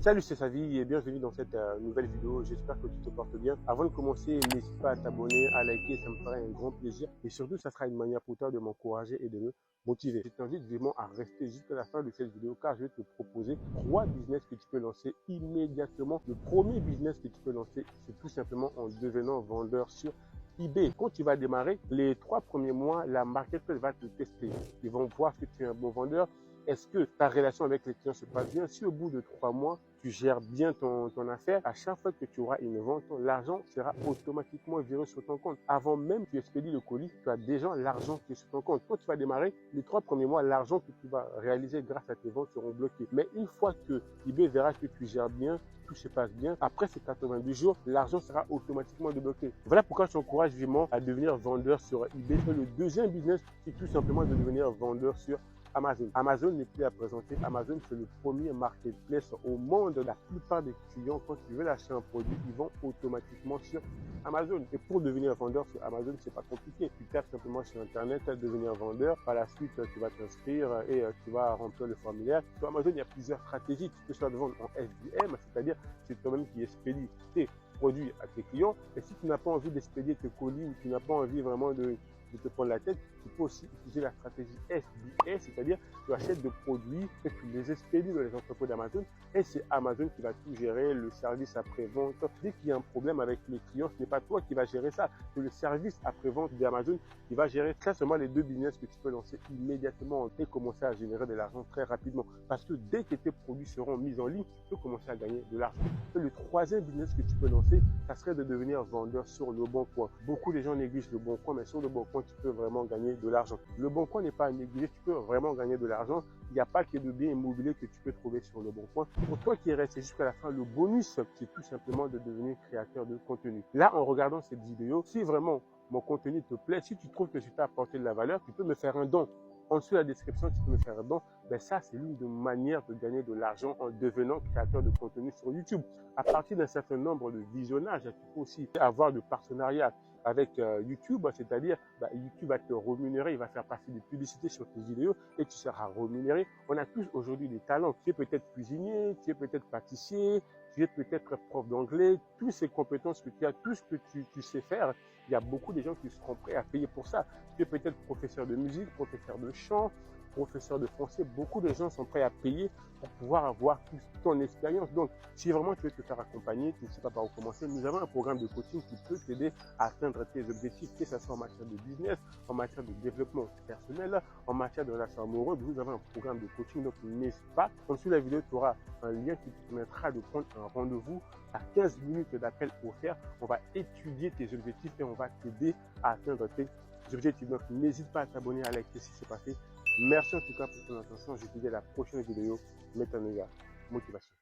Salut, c'est Savi et bienvenue dans cette nouvelle vidéo. J'espère que tu te portes bien. Avant de commencer, n'hésite pas à t'abonner, à liker, ça me ferait un grand plaisir. Et surtout, ça sera une manière pour toi de m'encourager et de me motiver. Je t'invite vraiment à rester jusqu'à la fin de cette vidéo car je vais te proposer 3 business que tu peux lancer immédiatement. Le premier business que tu peux lancer, c'est tout simplement en devenant vendeur sur eBay. Quand tu vas démarrer, les 3 premiers mois, la marketplace va te tester. Ils vont voir que tu es un bon vendeur. Est-ce que ta relation avec les clients se passe bien? Si au bout de 3 mois, tu gères bien ton affaire, à chaque fois que tu auras une vente, l'argent sera automatiquement viré sur ton compte. Avant même que tu expédies le colis, tu as déjà l'argent qui est sur ton compte. Quand tu vas démarrer, les 3 premiers mois, l'argent que tu vas réaliser grâce à tes ventes seront bloqués. Mais une fois que eBay verra que tu gères bien, tout se passe bien, après ces 90 jours, l'argent sera automatiquement débloqué. Voilà pourquoi je t'encourage vivement à devenir vendeur sur eBay. Et le deuxième business, c'est tout simplement de devenir vendeur sur Amazon. Amazon n'est plus à présenter. Amazon, c'est le premier marketplace au monde. La plupart des clients, quand ils veulent acheter un produit, ils vont automatiquement sur Amazon. Et pour devenir vendeur sur Amazon, c'est pas compliqué. Tu tapes simplement sur Internet, devenir vendeur. Par la suite, tu vas t'inscrire et tu vas remplir le formulaire. Sur Amazon, il y a plusieurs stratégies. Tu peux soit te vendre en FBM, c'est-à-dire c'est toi-même qui expédie tes produits à tes clients. Et si tu n'as pas envie d'expédier tes colis ou tu n'as pas envie vraiment de te prendre la tête, tu peux aussi utiliser la stratégie FBA, c'est-à-dire tu achètes des produits et tu les expédies dans les entrepôts d'Amazon et c'est Amazon qui va tout gérer, le service après-vente. Dès qu'il y a un problème avec le client, ce n'est pas toi qui va gérer ça, c'est le service après-vente d'Amazon qui va gérer. C'est seulement les 2 business que tu peux lancer immédiatement et commencer à générer de l'argent très rapidement. Parce que dès que tes produits seront mis en ligne, tu peux commencer à gagner de l'argent. Et le troisième business que tu peux lancer, ça serait de devenir vendeur sur Le Bon Coin. Beaucoup de gens négligent Le Bon Coin, mais sur Le Bon Coin, tu peux vraiment gagner de l'argent. Le Bon Coin n'est pas à négliger, tu peux vraiment gagner de l'argent. Il n'y a pas que de biens immobiliers que tu peux trouver sur Le Bon Coin. Pour toi qui es resté jusqu'à la fin, le bonus, c'est tout simplement de devenir créateur de contenu. Là, en regardant cette vidéo, si vraiment mon contenu te plaît, si tu trouves que je t'ai apporté de la valeur, tu peux me faire un don. En dessous de la description, tu peux me faire un don. Ben ça, c'est l'une des manières de gagner de l'argent en devenant créateur de contenu sur YouTube. À partir d'un certain nombre de visionnages, tu peux aussi avoir de partenariats avec YouTube, c'est-à-dire YouTube va te rémunérer, il va faire passer des publicités sur tes vidéos et tu seras rémunéré. On a tous aujourd'hui des talents. Tu es peut-être cuisinier, tu es peut-être pâtissier, tu es peut-être prof d'anglais, toutes ces compétences que tu as, tout ce que tu sais faire, il y a beaucoup de gens qui seront prêts à payer pour ça. Tu es peut-être professeur de musique, professeur de chant, professeur de français, beaucoup de gens sont prêts à payer pour pouvoir avoir toute ton expérience. Donc, si vraiment tu veux te faire accompagner, tu ne sais pas par où commencer, nous avons un programme de coaching qui peut t'aider à atteindre tes objectifs, que ce soit en matière de business, en matière de développement personnel, en matière de relation amoureuse. Nous avons un programme de coaching, donc n'hésite pas. En dessous de la vidéo, tu auras un lien qui te permettra de prendre un rendez-vous à 15 minutes d'appel offert. On va étudier tes objectifs et on va t'aider à atteindre tes objectifs. Donc, n'hésite pas à t'abonner, à liker si c'est pas fait. Merci en tout cas pour ton attention. Je te dis à la prochaine vidéo. Métanoïa, motivation.